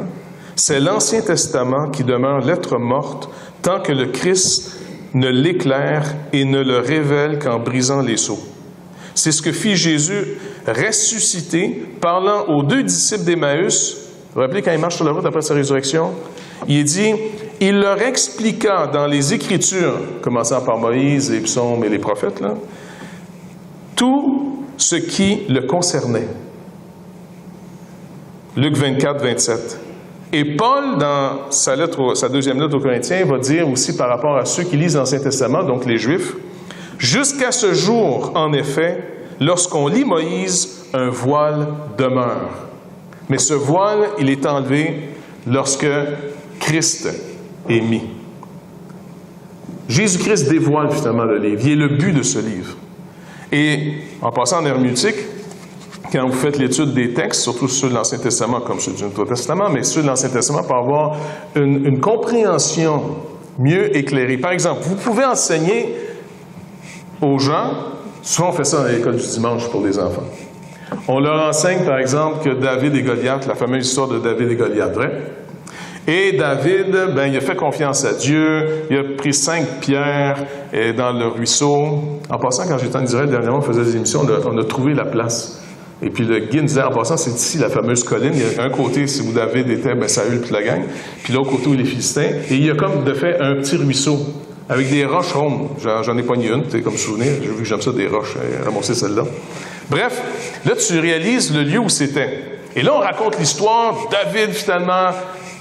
C'est l'Ancien Testament qui demeure lettre morte tant que le Christ ne l'éclaire et ne le révèle qu'en brisant les sceaux. C'est ce que fit Jésus ressuscité, parlant aux 2 disciples d'Emmaüs. Vous vous rappelez quand il marche sur la route après sa résurrection? Il dit, il leur expliqua dans les Écritures, commençant par Moïse, les psaumes et les prophètes, là, tout ce qui le concernait. Luc 24, 27. Et Paul, dans sa deuxième lettre aux Corinthiens, va dire aussi par rapport à ceux qui lisent l'Ancien Testament, donc les Juifs, « Jusqu'à ce jour, en effet, lorsqu'on lit Moïse, un voile demeure. Mais ce voile, il est enlevé lorsque Christ est mis. » Jésus-Christ dévoile finalement le livre. Il est le but de ce livre. Et en passant en herméneutique, quand vous faites l'étude des textes, surtout ceux de l'Ancien Testament comme ceux du Nouveau Testament, mais ceux de l'Ancien Testament pour avoir une compréhension mieux éclairée. Par exemple, vous pouvez enseigner aux gens, souvent on fait ça dans l'école du dimanche pour les enfants. On leur enseigne, par exemple, que David et Goliath, la fameuse histoire de David et Goliath, vrai? Et David, il a fait confiance à Dieu, il a pris 5 pierres dans le ruisseau. En passant, quand j'étais en Israël, dernièrement, on faisait des émissions, on a trouvé la place. Et puis le guide disait, en passant, c'est ici la fameuse colline. Il y a un côté, c'est où David était, Saül puis la gang. Puis l'autre côté, où les Philistins. Et il y a comme de fait un petit ruisseau avec des roches rondes. J'en ai pogné une, comme souvenir. J'ai vu que j'aime ça, des roches. Ramasser celle-là. Bref, là, tu réalises le lieu où c'était. Et là, on raconte l'histoire. David, finalement,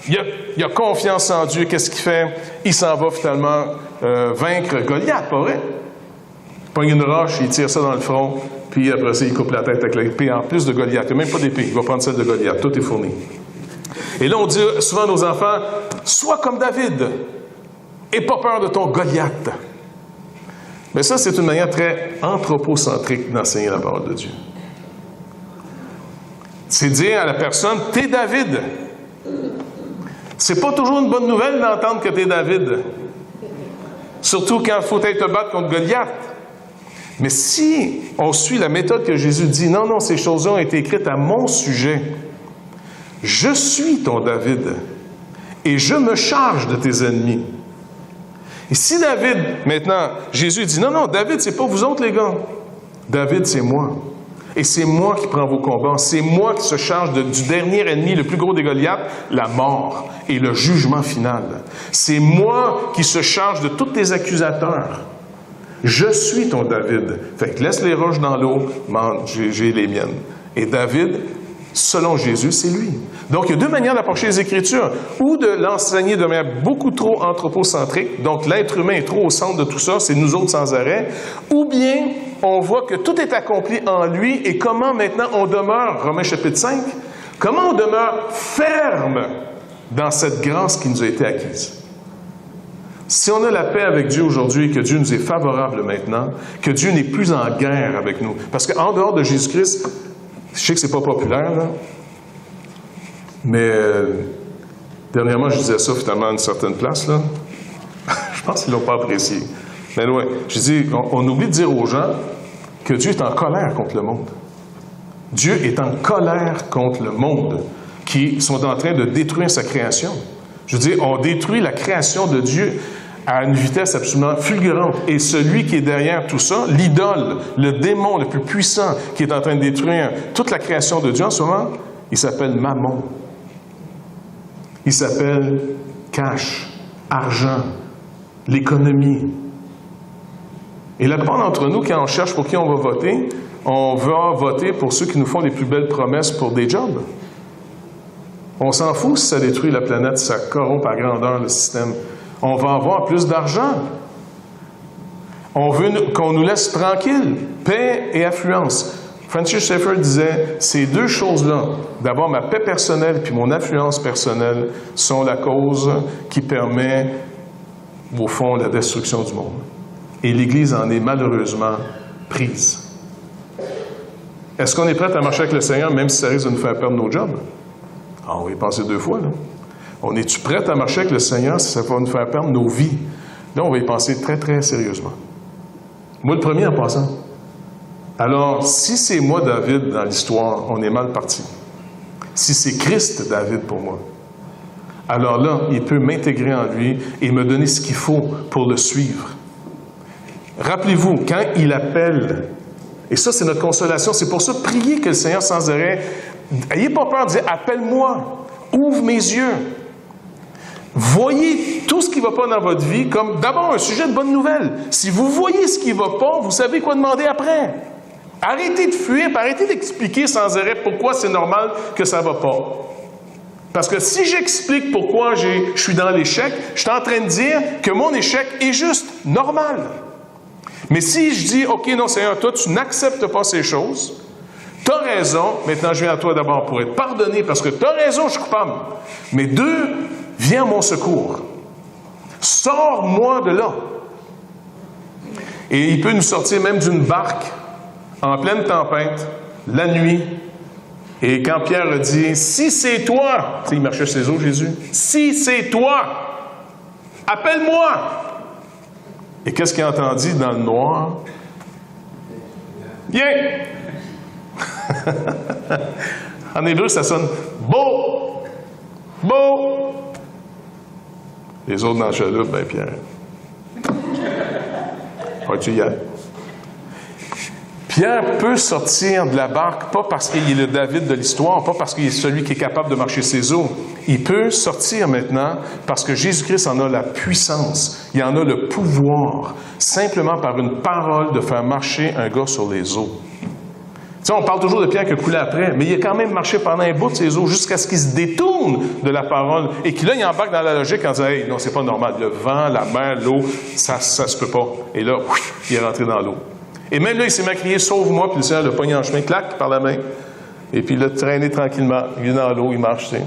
il a confiance en Dieu. Qu'est-ce qu'il fait? Il s'en va, finalement, vaincre Goliath, pas vrai? Il pogne une roche, il tire ça dans le front. Puis après ça, il coupe la tête avec l'épée en plus de Goliath. Il n'y a même pas d'épée. Il va prendre celle de Goliath. Tout est fourni. Et là, on dit souvent à nos enfants, « Sois comme David. Aie pas peur de ton Goliath. » Mais ça, c'est une manière très anthropocentrique d'enseigner la parole de Dieu. C'est dire à la personne, « T'es David. » C'est pas toujours une bonne nouvelle d'entendre que t'es David. Surtout quand il faut te battre contre Goliath. Mais si on suit la méthode que Jésus dit, non, ces choses-là ont été écrites à mon sujet. Je suis ton David et je me charge de tes ennemis. Et si David, maintenant, Jésus dit, non, David, c'est pas vous autres les gars. David, c'est moi. Et c'est moi qui prends vos combats. C'est moi qui se charge du dernier ennemi, le plus gros des Goliaths, la mort et le jugement final. C'est moi qui se charge de tous tes accusateurs. Je suis ton David. Fait que laisse les roches dans l'eau, j'ai les miennes. Et David, selon Jésus, c'est lui. Donc, il y a deux manières d'approcher les Écritures. Ou de l'enseigner de manière beaucoup trop anthropocentrique, donc l'être humain est trop au centre de tout ça, c'est nous autres sans arrêt. Ou bien, on voit que tout est accompli en lui et comment maintenant on demeure, Romains chapitre 5, comment on demeure ferme dans cette grâce qui nous a été acquise. Si on a la paix avec Dieu aujourd'hui, que Dieu nous est favorable maintenant, que Dieu n'est plus en guerre avec nous. Parce qu'en dehors de Jésus-Christ, je sais que c'est pas populaire, là, mais dernièrement, je disais ça finalement à une certaine place, là. Je pense qu'ils l'ont pas apprécié. Mais ouais, je dis, on oublie de dire aux gens que Dieu est en colère contre le monde. Dieu est en colère contre le monde qui sont en train de détruire sa création. Je veux dire, on détruit la création de Dieu à une vitesse absolument fulgurante. Et celui qui est derrière tout ça, l'idole, le démon le plus puissant qui est en train de détruire toute la création de Dieu en ce moment, il s'appelle Mammon. Il s'appelle cash, argent, l'économie. Et la plupart d'entre nous, quand on cherche pour qui on va voter pour ceux qui nous font les plus belles promesses pour des jobs. On s'en fout si ça détruit la planète, si ça corrompt à grandeur le système. On va avoir plus d'argent. On veut qu'on nous laisse tranquille, paix et affluence. Francis Schaeffer disait, ces deux choses-là, d'avoir ma paix personnelle puis mon affluence personnelle, sont la cause qui permet, au fond, la destruction du monde. Et l'Église en est malheureusement prise. Est-ce qu'on est prêt à marcher avec le Seigneur, même si ça risque de nous faire perdre nos jobs? Ah, on va y penser 2 fois, là. On est-tu prêt à marcher avec le Seigneur si ça va nous faire perdre nos vies? Là, on va y penser très, très sérieusement. Moi, le premier en passant. Alors, si c'est moi, David, dans l'histoire, on est mal parti. Si c'est Christ, David, pour moi, alors là, il peut m'intégrer en lui et me donner ce qu'il faut pour le suivre. Rappelez-vous, quand il appelle, et ça, c'est notre consolation, c'est pour ça, priez que le Seigneur sans arrêt, n'ayez pas peur de dire, appelle-moi, ouvre mes yeux. Voyez tout ce qui ne va pas dans votre vie comme d'abord un sujet de bonne nouvelle. Si vous voyez ce qui ne va pas, vous savez quoi demander après. Arrêtez de fuir, arrêtez d'expliquer sans arrêt pourquoi c'est normal que ça ne va pas. Parce que si j'explique pourquoi je suis dans l'échec, je suis en train de dire que mon échec est juste normal. Mais si je dis, OK, non, Seigneur, toi, tu n'acceptes pas ces choses, tu as raison, maintenant je viens à toi d'abord pour être pardonné, parce que tu as raison, je suis coupable. Mais deux, viens à mon secours. Sors-moi de là. Et il peut nous sortir même d'une barque en pleine tempête, la nuit. Et quand Pierre a dit, si c'est toi, tu sais, il marchait sur les eaux, Jésus, si c'est toi, appelle-moi. Et qu'est-ce qu'il a entendu dans le noir? Viens! En hébreu, ça sonne beau! Beau! Les autres dans le chaloupe, ben Pierre. Faut-tu y aller? Pierre peut sortir de la barque, pas parce qu'il est le David de l'histoire, pas parce qu'il est celui qui est capable de marcher ses eaux. Il peut sortir maintenant parce que Jésus-Christ en a la puissance, il en a le pouvoir, simplement par une parole de faire marcher un gars sur les eaux. Tu sais, on parle toujours de Pierre qui a coulé après, mais il a quand même marché pendant un bout de ses eaux jusqu'à ce qu'il se détourne de la parole et qu'il là, il embarque dans la logique en disant « Hey, non, c'est pas normal, le vent, la mer, l'eau, ça se peut pas. » Et là, il est rentré dans l'eau. Et même là, il s'est mis à crier « Sauve-moi », puis le Seigneur l'a pogné en chemin, clac, par la main. Et puis il l'a traîné tranquillement. Il est dans l'eau, il marche, tu sais.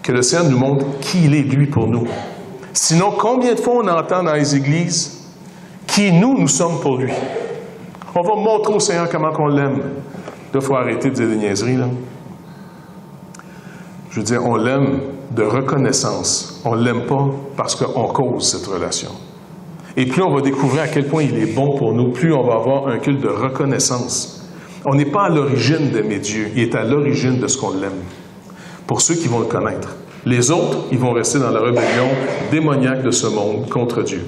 Que le Seigneur nous montre qui il est, lui, pour nous. Sinon, combien de fois on entend dans les églises qui nous sommes pour lui? On va montrer au Seigneur comment on l'aime. Là, il faut arrêter de dire des niaiseries, là. Je veux dire, on l'aime de reconnaissance. On ne l'aime pas parce qu'on cause cette relation. Et plus on va découvrir à quel point il est bon pour nous, plus on va avoir un culte de reconnaissance. On n'est pas à l'origine d'aimer Dieu, il est à l'origine de ce qu'on l'aime. Pour ceux qui vont le connaître. Les autres, ils vont rester dans la rébellion démoniaque de ce monde contre Dieu.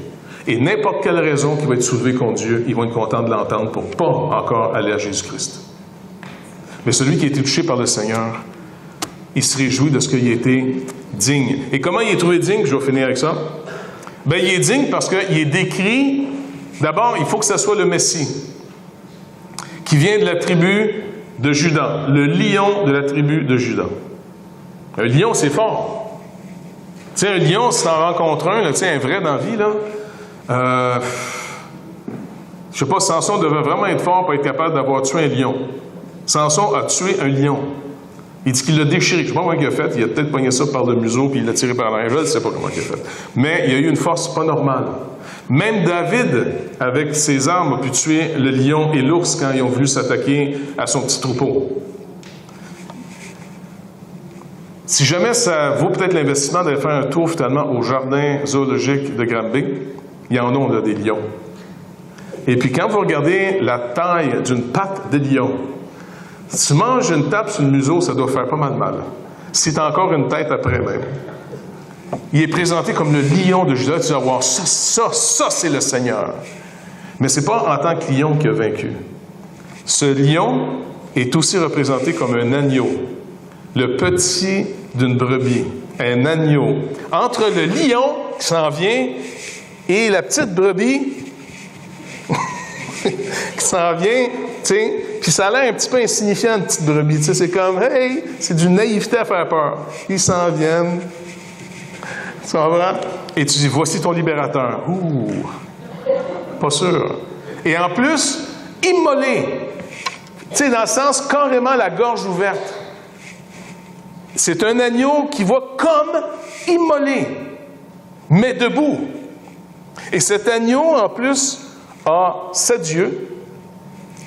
Et n'importe quelle raison qui va être soulevée contre Dieu, ils vont être contents de l'entendre pour ne pas encore aller à Jésus-Christ. Mais celui qui a été touché par le Seigneur, il se réjouit de ce qu'il a été digne. Et comment il est trouvé digne? Je vais finir avec ça. Bien, il est digne parce qu'il est décrit, d'abord, il faut que ce soit le Messie, qui vient de la tribu de Juda, le lion de la tribu de Juda. Un lion, c'est fort. Tu sais, un lion, si tu en rencontres un, là, tu sais, un vrai dans la vie, là, je sais pas, Samson devait vraiment être fort pour être capable d'avoir tué un lion. Samson a tué un lion. Il dit qu'il l'a déchiré. Je ne sais pas comment il a fait. Il a peut-être pogné ça par le museau puis il l'a tiré par l'arrière. Je ne sais pas comment il a fait. Mais il a eu une force pas normale. Même David, avec ses armes, a pu tuer le lion et l'ours quand ils ont voulu s'attaquer à son petit troupeau. Si jamais ça vaut peut-être l'investissement d'aller faire un tour finalement au jardin zoologique de Granby, il y en a, on a des lions. Et puis quand vous regardez la taille d'une patte de lion, si tu manges une tape sur le museau, ça doit faire pas mal mal. Si tu as encore une tête après même. Il est présenté comme le lion de Juda. Tu vas voir, ça, c'est le Seigneur. Mais ce n'est pas en tant que lion qu'il a vaincu. Ce lion est aussi représenté comme un agneau. Le petit d'une brebis. Un agneau. Entre le lion qui s'en vient et la petite brebis qui s'en vient, tu sais, puis ça a l'air un petit peu insignifiant, une petite brebis. Tu sais, c'est comme, hey, c'est d'une naïveté à faire peur. Ils s'en viennent. Tu comprends? Et tu dis, voici ton libérateur. Ouh! Pas sûr. Et en plus, immolé. Tu sais, dans le sens carrément la gorge ouverte. C'est un agneau qui va comme immolé, mais debout. Et cet agneau, en plus, a 7 yeux,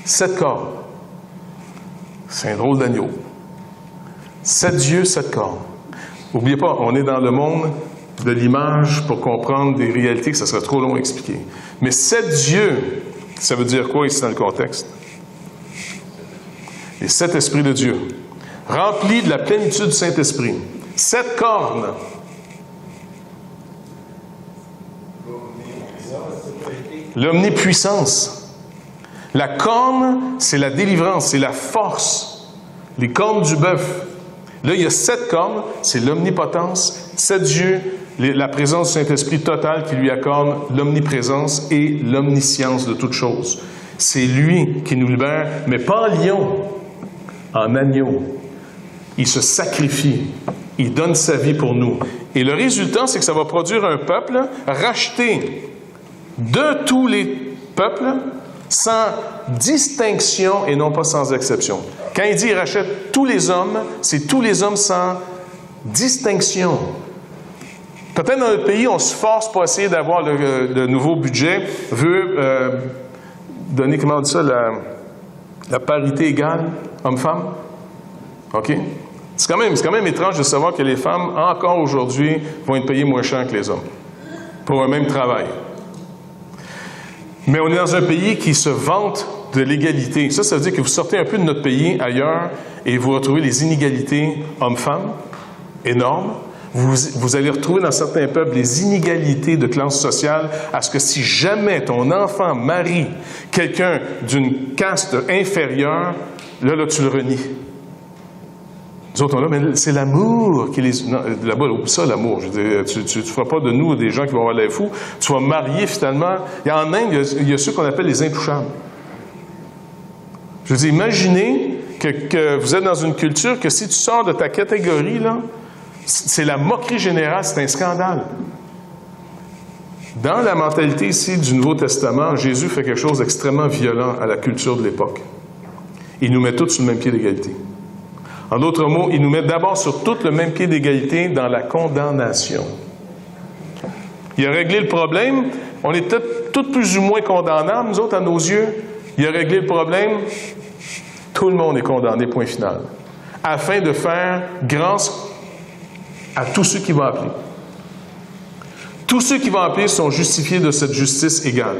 7 cornes. C'est un drôle d'agneau. 7 yeux, 7 cornes. N'oubliez pas, on est dans le monde de l'image pour comprendre des réalités que ça serait trop long à expliquer. Mais 7 yeux, ça veut dire quoi ici dans le contexte? Les 7 esprits de Dieu, remplis de la plénitude du Saint-Esprit. 7 cornes. L'omnipuissance. La corne, c'est la délivrance, c'est la force. Les cornes du bœuf. Là, il y a 7 cornes, c'est l'omnipotence, 7 yeux, la présence du Saint-Esprit totale qui lui accorde l'omniprésence et l'omniscience de toutes choses. C'est lui qui nous libère, mais pas en lion, en agneau. Il se sacrifie, il donne sa vie pour nous. Et le résultat, c'est que ça va produire un peuple racheté de tous les peuples, sans distinction et non pas sans exception. Quand il dit qu'il rachète tous les hommes, c'est tous les hommes sans distinction. Peut-être dans notre pays, on se force pour essayer d'avoir le nouveau budget, veut donner, comment on dit ça, la parité égale homme-femme. OK? C'est quand même étrange de savoir que les femmes, encore aujourd'hui, vont être payées moins cher que les hommes pour un même travail. Mais on est dans un pays qui se vante de l'égalité. Ça veut dire que vous sortez un peu de notre pays ailleurs et vous retrouvez les inégalités hommes-femmes énormes. Vous allez retrouver dans certains peuples les inégalités de classe sociale à ce que si jamais ton enfant marie quelqu'un d'une caste inférieure, là, tu le renies. Nous autres, on là, mais c'est l'amour qui les... Non, là-bas, oublie ça, l'amour. Je veux dire, tu ne feras pas de nous des gens qui vont avoir l'air fous. Tu vas marier, finalement... En Inde, il y a ceux qu'on appelle les intouchables. Je veux dire, imaginez que vous êtes dans une culture que si tu sors de ta catégorie, là, c'est la moquerie générale, c'est un scandale. Dans la mentalité ici du Nouveau Testament, Jésus fait quelque chose d'extrêmement violent à la culture de l'époque. Il nous met tous sur le même pied d'égalité. En d'autres mots, il nous met d'abord sur tout le même pied d'égalité dans la condamnation. Il a réglé le problème. On est tous plus ou moins condamnables, nous autres, à nos yeux. Il a réglé le problème. Tout le monde est condamné, point final. Afin de faire grâce à tous ceux qui vont appeler. Tous ceux qui vont appeler sont justifiés de cette justice égale.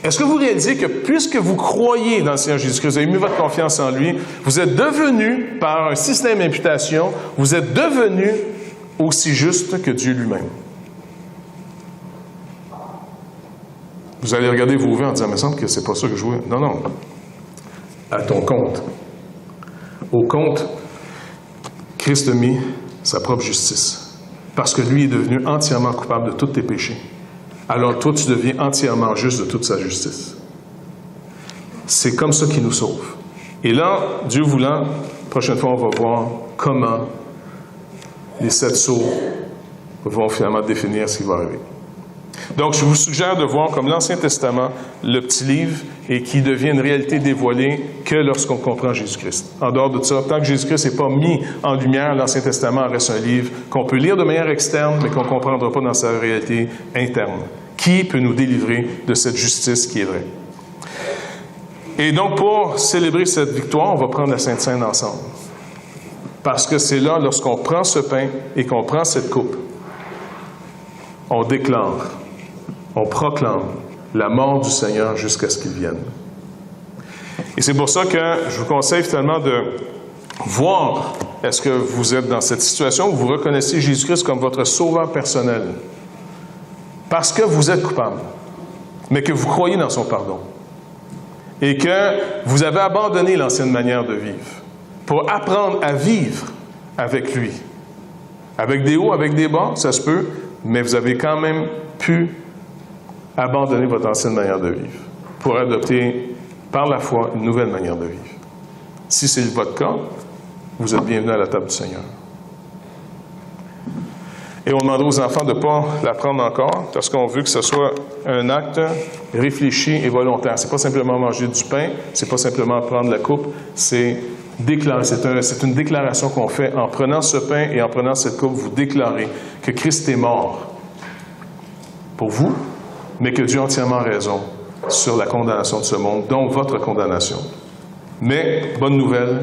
Est-ce que vous réalisez que puisque vous croyez dans le Seigneur Jésus-Christ, vous avez mis votre confiance en lui, vous êtes devenu, par un système d'imputation, vous êtes devenu aussi juste que Dieu lui-même. Vous allez regarder vos vies en disant, mais il me semble que c'est pas ça que je vois. Non, non. À ton compte. Au compte, Christ a mis sa propre justice. Parce que lui est devenu entièrement coupable de tous tes péchés. Alors toi, tu deviens entièrement juste de toute sa justice. C'est comme ça qu'il nous sauve. Et là, Dieu voulant, prochaine fois, on va voir comment les 7 sceaux vont finalement définir ce qui va arriver. Donc, je vous suggère de voir comme l'Ancien Testament, le petit livre, et qui devient une réalité dévoilée que lorsqu'on comprend Jésus-Christ. En dehors de ça, tant que Jésus-Christ n'est pas mis en lumière, l'Ancien Testament reste un livre qu'on peut lire de manière externe, mais qu'on ne comprendra pas dans sa réalité interne. Qui peut nous délivrer de cette justice qui est vraie? Et donc, pour célébrer cette victoire, on va prendre la Sainte Seine ensemble. Parce que c'est là, lorsqu'on prend ce pain et qu'on prend cette coupe, on déclare, on proclame la mort du Seigneur jusqu'à ce qu'il vienne. Et c'est pour ça que je vous conseille finalement de voir, est-ce que vous êtes dans cette situation où vous reconnaissez Jésus-Christ comme votre sauveur personnel? Parce que vous êtes coupable, mais que vous croyez dans son pardon. Et que vous avez abandonné l'ancienne manière de vivre pour apprendre à vivre avec lui. Avec des hauts, avec des bas, ça se peut, mais vous avez quand même pu abandonner votre ancienne manière de vivre pour adopter par la foi une nouvelle manière de vivre. Si c'est votre cas, vous êtes bienvenus à la table du Seigneur. Et on demandera aux enfants de ne pas la prendre encore, parce qu'on veut que ce soit un acte réfléchi et volontaire. Ce n'est pas simplement manger du pain, ce n'est pas simplement prendre la coupe, c'est déclarer. C'est une déclaration qu'on fait en prenant ce pain et en prenant cette coupe, vous déclarez que Christ est mort pour vous, mais que Dieu a entièrement raison sur la condamnation de ce monde, donc votre condamnation. Mais, bonne nouvelle,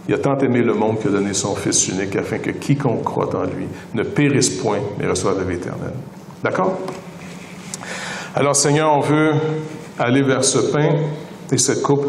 il a tant aimé le monde qu'il a donné son Fils unique, afin que quiconque croit en lui ne périsse point, mais reçoive la vie éternelle. D'accord? Alors, Seigneur, on veut aller vers ce pain et cette coupe.